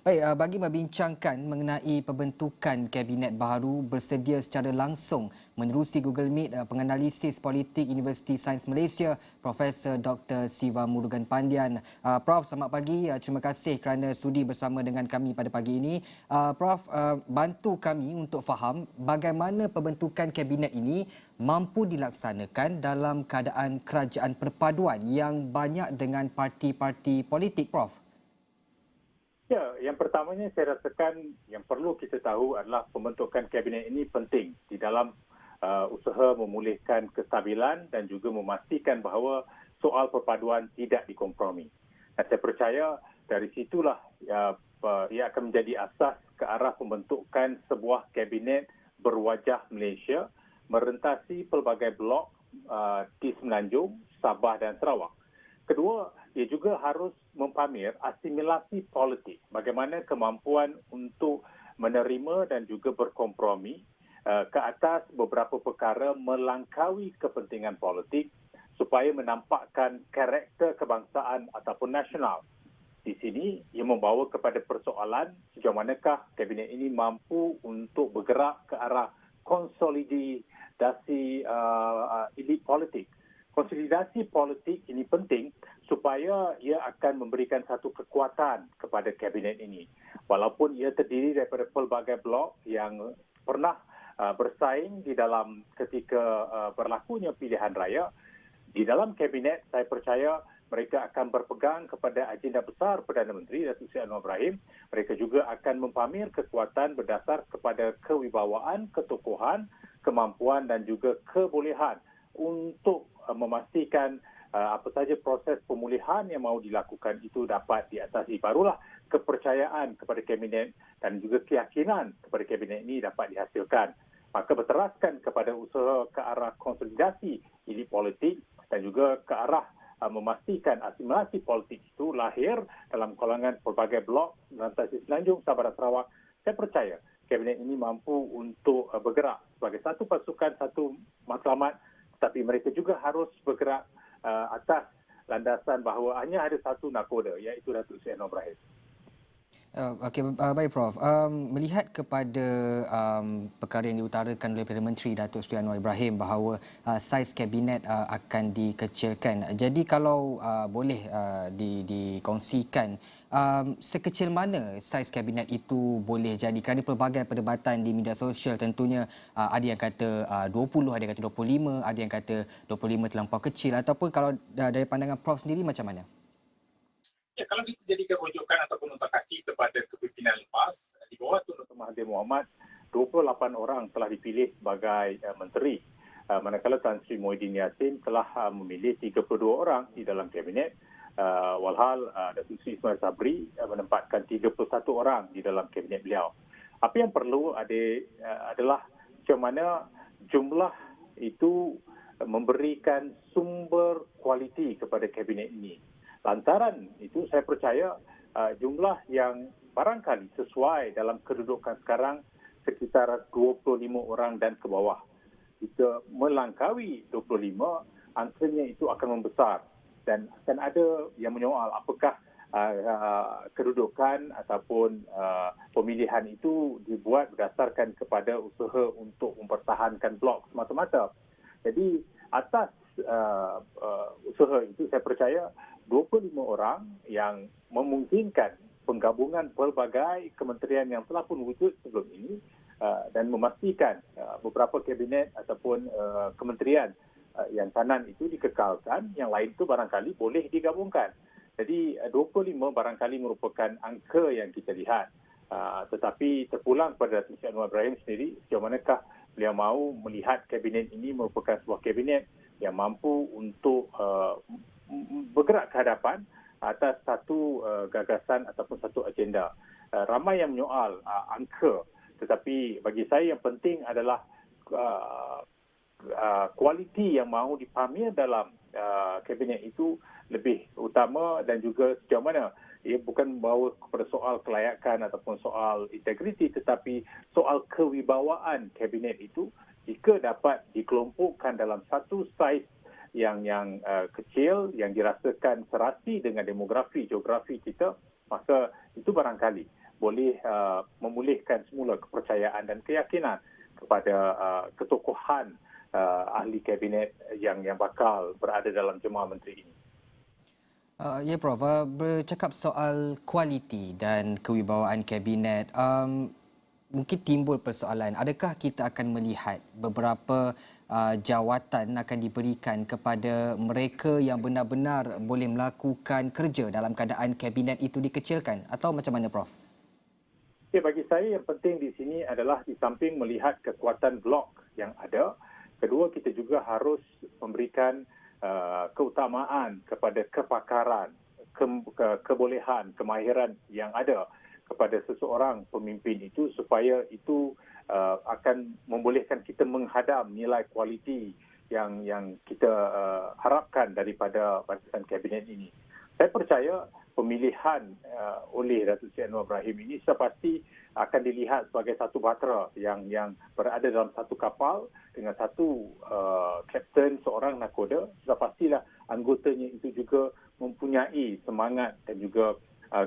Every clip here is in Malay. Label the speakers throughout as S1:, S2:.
S1: Baik, bagi membincangkan mengenai pembentukan kabinet baru bersedia secara langsung menerusi Google Meet penganalisis politik Universiti Sains Malaysia Profesor Dr. Siva Murugan Pandian. Prof, selamat pagi. Terima kasih kerana sudi bersama dengan kami pada pagi ini. Prof, bantu kami untuk faham bagaimana pembentukan kabinet ini mampu dilaksanakan dalam keadaan kerajaan perpaduan yang banyak dengan parti-parti politik, Prof.
S2: Ya, yang pertamanya saya rasakan yang perlu kita tahu adalah pembentukan kabinet ini penting di dalam usaha memulihkan kestabilan dan juga memastikan bahawa soal perpaduan tidak dikompromi. Dan saya percaya dari situlah ia akan menjadi asas ke arah pembentukan sebuah kabinet berwajah Malaysia merentasi pelbagai blok di Semenanjung, Sabah dan Sarawak. Kedua, ia juga harus mempamir asimilasi politik, bagaimana kemampuan untuk menerima dan juga berkompromi ke atas beberapa perkara melangkaui kepentingan politik supaya menampakkan karakter kebangsaan ataupun nasional. Di sini, ia membawa kepada persoalan sejauh manakah kabinet ini mampu untuk bergerak ke arah konsolidasi elit politik. Konsolidasi politik ini penting supaya ia akan memberikan satu kekuatan kepada kabinet ini. Walaupun ia terdiri daripada pelbagai blok yang pernah bersaing di dalam ketika berlakunya pilihan raya, di dalam kabinet saya percaya mereka akan berpegang kepada agenda besar Perdana Menteri Datuk Seri Anwar Ibrahim. Mereka juga akan mempamir kekuatan berdasar kepada kewibawaan, ketokohan, kemampuan dan juga kebolehan untuk memastikan apa saja proses pemulihan yang mahu dilakukan itu dapat diatasi. Barulah kepercayaan kepada kabinet dan juga keyakinan kepada kabinet ini dapat dihasilkan. Maka berteraskan kepada usaha ke arah konsolidasi elit politik dan juga ke arah memastikan asimilasi politik itu lahir dalam kalangan pelbagai blok merentasi Semenanjung, Sabah dan Sarawak. Saya percaya kabinet ini mampu untuk bergerak sebagai satu pasukan, satu matlamat, tapi mereka juga harus bergerak atas landasan bahawa hanya ada satu nakoda, iaitu Datuk Seri Anwar Ibrahim.
S1: Okey, baik Prof. Melihat kepada perkara yang diutarakan oleh Perdana Menteri Datuk Seri Anwar Ibrahim bahawa saiz kabinet akan dikecilkan. Jadi kalau boleh dikongsikan sekecil mana saiz kabinet itu boleh jadi, kerana pelbagai perdebatan di media sosial tentunya ada yang kata 20, ada yang kata 25, ada yang kata 25 terlampau kecil, ataupun kalau dari pandangan Prof sendiri macam mana?
S2: Ya, kalau kita jadikan rujukan ataupun otak kaki kepada kepimpinan lepas, di bawah Tun Dr. Mahathir Mohamad, 28 orang telah dipilih sebagai menteri. Manakala Tan Sri Muhyiddin Yassin telah memilih 32 orang di dalam kabinet. Walhal Datuk Seri Ismail Sabri menempatkan 31 orang di dalam kabinet beliau. Apa yang perlu adalah macam mana jumlah itu memberikan sumber kualiti kepada kabinet ini. Lantaran itu saya percaya jumlah yang barangkali sesuai dalam kedudukan sekarang sekitar 25 orang dan ke bawah. Jika melangkaui 25, antaranya itu akan membesar dan akan ada yang menyoal apakah kedudukan ataupun pemilihan itu dibuat berdasarkan kepada usaha untuk mempertahankan blok semata-mata. Jadi atas usaha itu saya percaya 25 orang yang memungkinkan penggabungan pelbagai kementerian yang telah pun wujud sebelum ini dan memastikan beberapa kabinet ataupun kementerian yang kanan itu dikekalkan, yang lain itu barangkali boleh digabungkan. Jadi 25 barangkali merupakan angka yang kita lihat. Tetapi terpulang kepada Datuk Seri Anwar Ibrahim sendiri, sejauh manakah beliau mahu melihat kabinet ini merupakan sebuah kabinet yang mampu untuk bergerak ke hadapan atas satu gagasan ataupun satu agenda. Ramai yang menyoal angka, tetapi bagi saya yang penting adalah kualiti yang mahu dipamir dalam kabinet itu lebih utama dan juga sejauh mana ia bukan membawa kepada soal kelayakan ataupun soal integriti, tetapi soal kewibawaan kabinet itu jika dapat dikelompokkan dalam satu saiz yang kecil, yang dirasakan serasi dengan demografi, geografi kita, maka itu barangkali boleh memulihkan semula kepercayaan dan keyakinan kepada ketokohan ahli kabinet yang bakal berada dalam jemaah menteri ini.
S1: Ya Prof, bercakap soal kualiti dan kewibawaan kabinet, mungkin timbul persoalan, adakah kita akan melihat beberapa jawatan akan diberikan kepada mereka yang benar-benar boleh melakukan kerja dalam keadaan kabinet itu dikecilkan, atau macam mana Prof?
S2: Ya, bagi saya yang penting di sini adalah di samping melihat kekuatan blok yang ada, kedua kita juga harus memberikan keutamaan kepada kepakaran, kebolehan, kemahiran yang ada kepada seseorang pemimpin itu supaya itu akan membolehkan kita menghadam nilai kualiti yang kita harapkan daripada barisan kabinet ini. Saya percaya pemilihan oleh Datuk Seri Anwar Ibrahim ini sepasti akan dilihat sebagai satu batera yang berada dalam satu kapal dengan satu kapten, seorang nakoda. Sudah pastilah anggotanya itu juga mempunyai semangat dan juga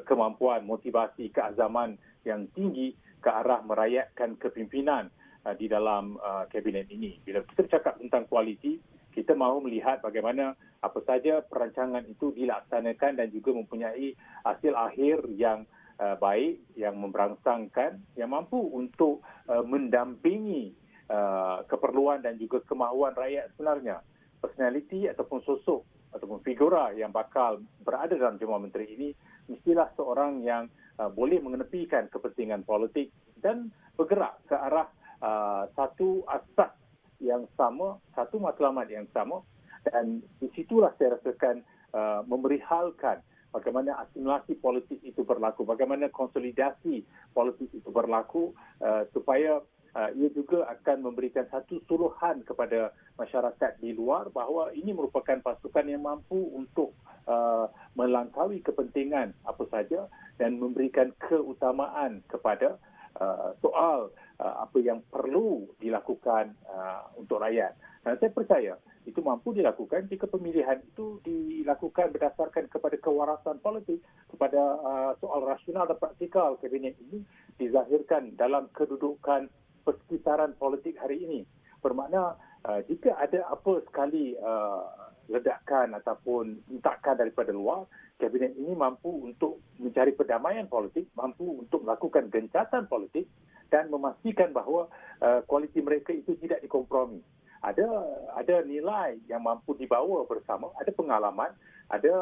S2: kemampuan, motivasi, keazaman yang tinggi ke arah merakyatkan kepimpinan di dalam kabinet ini. Bila kita bercakap tentang kualiti, kita mahu melihat bagaimana apa saja perancangan itu dilaksanakan dan juga mempunyai hasil akhir yang baik, yang memberangsangkan, yang mampu untuk mendampingi keperluan dan juga kemahuan rakyat sebenarnya. Personaliti ataupun sosok ataupun figura yang bakal berada dalam jemaah menteri ini mestilah seorang yang boleh mengenepikan kepentingan politik dan bergerak ke arah satu asas yang sama, satu matlamat yang sama, dan di situlah saya rasakan memerihalkan bagaimana asimilasi politik itu berlaku, bagaimana konsolidasi politik itu berlaku supaya ia juga akan memberikan satu suruhan kepada masyarakat di luar bahawa ini merupakan pasukan yang mampu untuk melangkaui kepentingan apa saja dan memberikan keutamaan kepada soal apa yang perlu dilakukan untuk rakyat. Dan saya percaya itu mampu dilakukan jika pemilihan itu dilakukan berdasarkan kepada kewarasan politik, kepada soal rasional dan praktikal kabinet ini dizahirkan dalam kedudukan persekitaran politik hari ini. Bermakna jika ada apa sekali ledakan ataupun hentakan daripada luar, kabinet ini mampu untuk mencari perdamaian politik, mampu untuk melakukan gencatan politik dan memastikan bahawa kualiti mereka itu tidak dikompromi. Ada nilai yang mampu dibawa bersama, ada pengalaman, ada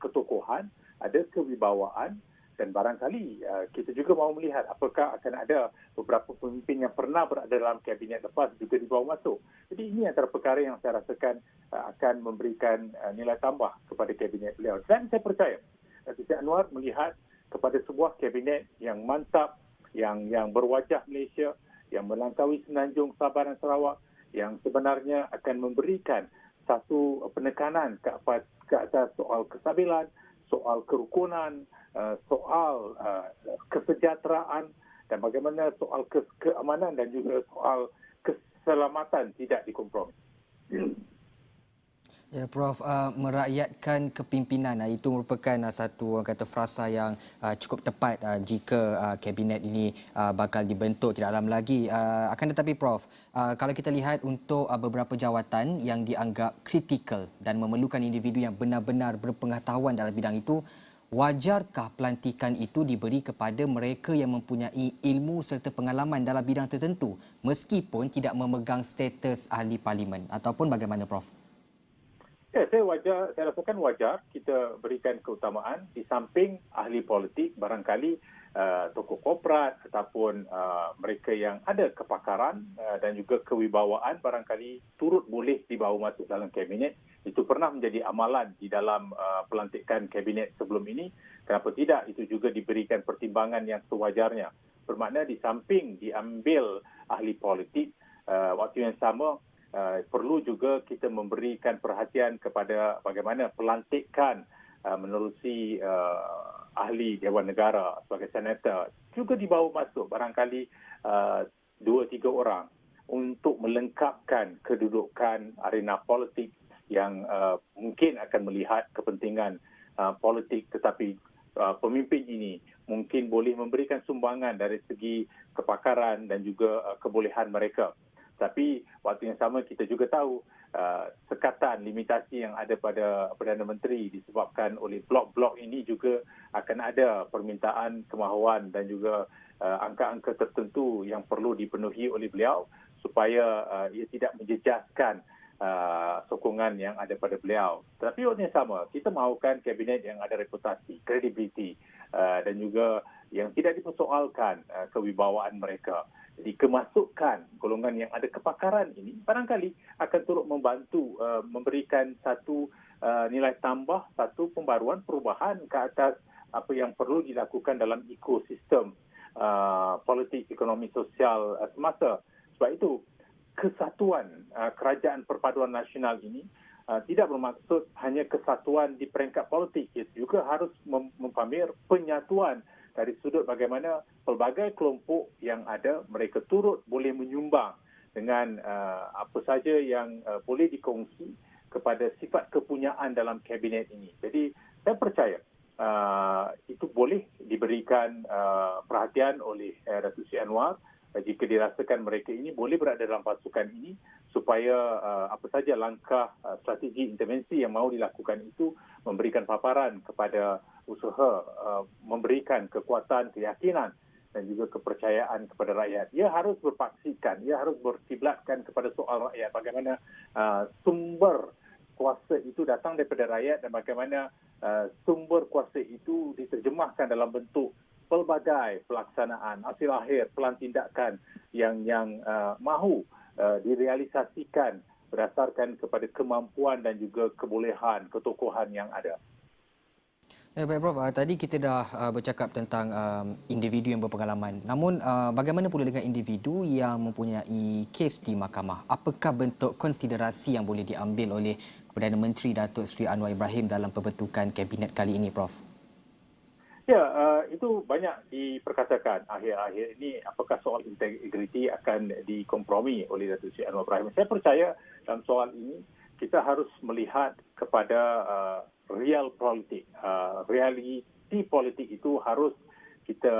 S2: ketokohan, ada kewibawaan, dan barangkali kita juga mahu melihat apakah akan ada beberapa pemimpin yang pernah berada dalam kabinet lepas juga dibawa masuk. Jadi ini antara perkara yang saya rasakan akan memberikan nilai tambah kepada kabinet beliau. Dan saya percaya Datuk Seri Anwar melihat kepada sebuah kabinet yang mantap, yang berwajah Malaysia, yang melangkaui Semenanjung, Sabah dan Sarawak, yang sebenarnya akan memberikan satu penekanan ke atas soal kestabilan, soal kerukunan, soal kesejahteraan dan bagaimana soal keamanan dan juga soal keselamatan tidak dikompromi.
S1: Ya Prof, merakyatkan kepimpinan itu merupakan satu orang kata frasa yang cukup tepat jika kabinet ini bakal dibentuk tidak lama lagi. Akan tetapi Prof, kalau kita lihat untuk beberapa jawatan yang dianggap kritikal dan memerlukan individu yang benar-benar berpengetahuan dalam bidang itu, wajarkah pelantikan itu diberi kepada mereka yang mempunyai ilmu serta pengalaman dalam bidang tertentu meskipun tidak memegang status ahli parlimen, ataupun bagaimana Prof?
S2: Ya, saya rasakan wajar kita berikan keutamaan di samping ahli politik, barangkali tokoh korporat ataupun mereka yang ada kepakaran dan juga kewibawaan barangkali turut boleh dibawa masuk dalam kabinet. Itu pernah menjadi amalan di dalam pelantikan kabinet sebelum ini. Kenapa tidak? Itu juga diberikan pertimbangan yang sewajarnya. Bermakna di samping diambil ahli politik, waktu yang sama perlu juga kita memberikan perhatian kepada bagaimana pelantikan menerusi ahli Dewan Negara sebagai senator juga dibawa masuk barangkali 2-3 orang untuk melengkapkan kedudukan arena politik yang mungkin akan melihat kepentingan politik, tetapi pemimpin ini mungkin boleh memberikan sumbangan dari segi kepakaran dan juga kebolehan mereka. Tapi waktu yang sama kita juga tahu sekatan limitasi yang ada pada Perdana Menteri disebabkan oleh blok-blok ini juga akan ada permintaan kemahuan dan juga angka-angka tertentu yang perlu dipenuhi oleh beliau supaya ia tidak menjejaskan sokongan yang ada pada beliau. Tapi waktu yang sama, kita mahukan kabinet yang ada reputasi, kredibiliti dan juga yang tidak dipersoalkan kewibawaan mereka. Jadi kemasukan golongan yang ada kepakaran ini barangkali akan turut membantu memberikan satu nilai tambah, satu pembaruan, perubahan ke atas apa yang perlu dilakukan dalam ekosistem politik, ekonomi, sosial semasa. Sebab itu, kesatuan kerajaan perpaduan nasional ini tidak bermaksud hanya kesatuan di peringkat politik. Ia juga harus mempamer penyatuan dari sudut bagaimana pelbagai kelompok yang ada, mereka turut boleh menyumbang dengan apa saja yang boleh dikongsi kepada sifat kepunyaan dalam kabinet ini. Jadi saya percaya itu boleh diberikan perhatian oleh Datuk Seri Anwar jika dirasakan mereka ini boleh berada dalam pasukan ini supaya apa saja langkah strategi intervensi yang mahu dilakukan itu memberikan paparan kepada usaha memberikan kekuatan, keyakinan dan juga kepercayaan kepada rakyat. Ia harus berpaksikan, ia harus berkiblatkan kepada soal rakyat. Bagaimana sumber kuasa itu datang daripada rakyat dan bagaimana sumber kuasa itu diterjemahkan dalam bentuk pelbagai pelaksanaan, hasil akhir, pelan tindakan yang mahu direalisasikan berdasarkan kepada kemampuan dan juga kebolehan, ketokohan yang ada.
S1: Baik Prof, tadi kita dah bercakap tentang individu yang berpengalaman. Namun bagaimana pula dengan individu yang mempunyai kes di mahkamah? Apakah bentuk konsiderasi yang boleh diambil oleh Perdana Menteri Datuk Seri Anwar Ibrahim dalam pembentukan kabinet kali ini, Prof?
S2: Ya, itu banyak diperkatakan akhir-akhir ini apakah soal integriti akan dikompromi oleh Datuk Seri Anwar Ibrahim. Saya percaya dalam soal ini kita harus melihat kepada real politik. Realiti politik itu harus kita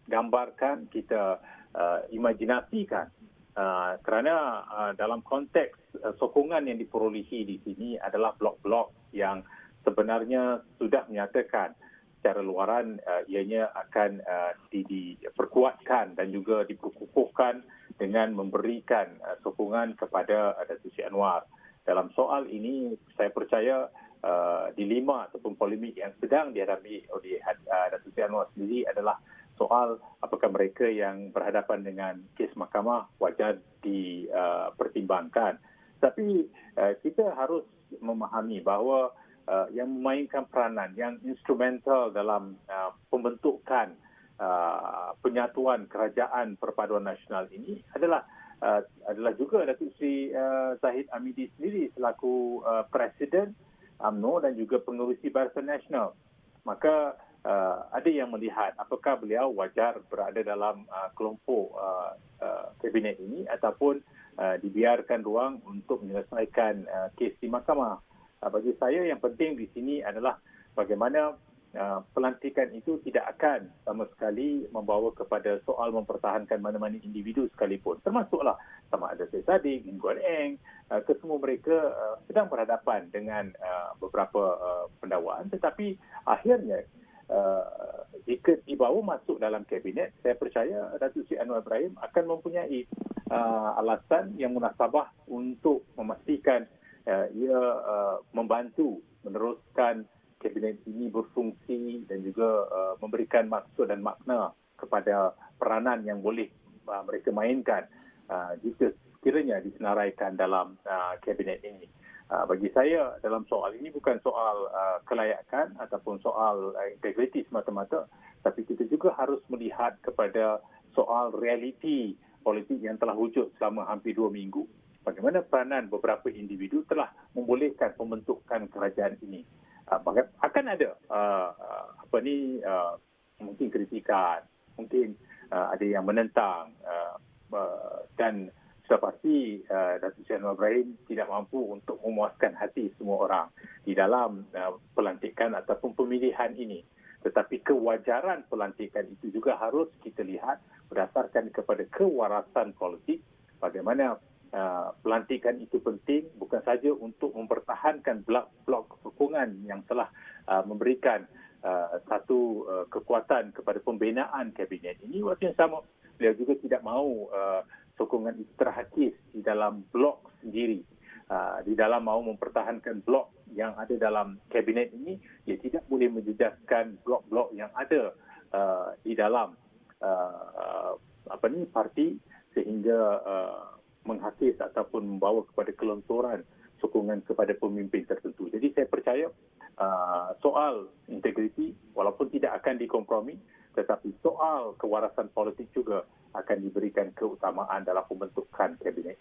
S2: gambarkan, kita imajinasikan. Kerana dalam konteks sokongan yang diperolehi di sini adalah blok-blok yang sebenarnya sudah menyatakan secara luaran ianya akan diperkuatkan dan juga diperkukuhkan dengan memberikan sokongan kepada Datuk Seri Anwar. Dalam soal ini, saya percaya dilema ataupun polemik yang sedang dihadapi oleh Datuk Seri Anwar sendiri adalah soal apakah mereka yang berhadapan dengan kes mahkamah wajar dipertimbangkan. Tapi kita harus memahami bahawa yang memainkan peranan, yang instrumental dalam pembentukan penyatuan kerajaan perpaduan nasional ini adalah juga Datuk Seri Zahid Hamidi sendiri selaku Presiden UMNO dan juga pengerusi Barisan Nasional. Maka ada yang melihat apakah beliau wajar berada dalam kelompok kabinet ini ataupun dibiarkan ruang untuk menyelesaikan kes di mahkamah. Bagi saya yang penting di sini adalah bagaimana pelantikan itu tidak akan sama sekali membawa kepada soal mempertahankan mana-mana individu sekalipun. Termasuklah sama ada Syed Saddiq, Nguyen Eng, kesemua mereka sedang berhadapan dengan beberapa pendakwaan. Tetapi akhirnya jika dibawa masuk dalam kabinet, saya percaya Datuk Seri Anwar Ibrahim akan mempunyai alasan yang munasabah untuk memastikan ia membantu meneruskan kabinet ini berfungsi dan juga memberikan maksud dan makna kepada peranan yang boleh mereka mainkan jika sekiranya disenaraikan dalam kabinet ini. Bagi saya dalam soal ini bukan soal kelayakan ataupun soal integriti semata-mata, tapi kita juga harus melihat kepada soal realiti politik yang telah wujud selama hampir 2 minggu. Bagaimana peranan beberapa individu telah membolehkan pembentukan kerajaan ini. Akan ada mungkin kritikan, mungkin ada yang menentang dan sudah pasti Datuk Seri Anwar Ibrahim tidak mampu untuk memuaskan hati semua orang di dalam pelantikan ataupun pemilihan ini. Tetapi kewajaran pelantikan itu juga harus kita lihat berdasarkan kepada kewarasan politik, bagaimana pelantikan itu penting bukan saja untuk mempertahankan blok sokongan yang telah memberikan satu kekuatan kepada pembinaan kabinet ini. Waktu yang sama, beliau juga tidak mahu sokongan itu terhakis di dalam blok sendiri. Di dalam mahu mempertahankan blok yang ada dalam kabinet ini, ia tidak boleh menjejaskan blok-blok yang ada di dalam parti sehingga menghakis ataupun membawa kepada kelontoran sokongan kepada pemimpin tertentu. Jadi saya percaya soal integriti walaupun tidak akan dikompromi, tetapi soal kewarasan politik juga akan diberikan keutamaan dalam pembentukan kabinet.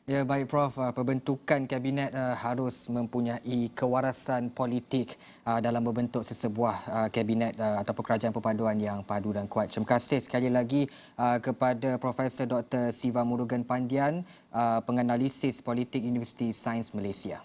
S1: Ya, baik Prof. Pembentukan kabinet harus mempunyai kewarasan politik dalam membentuk sesebuah kabinet ataupun kerajaan perpaduan yang padu dan kuat. Terima kasih sekali lagi kepada Profesor Dr. Siva Murugan Pandian, penganalisis politik Universiti Sains Malaysia.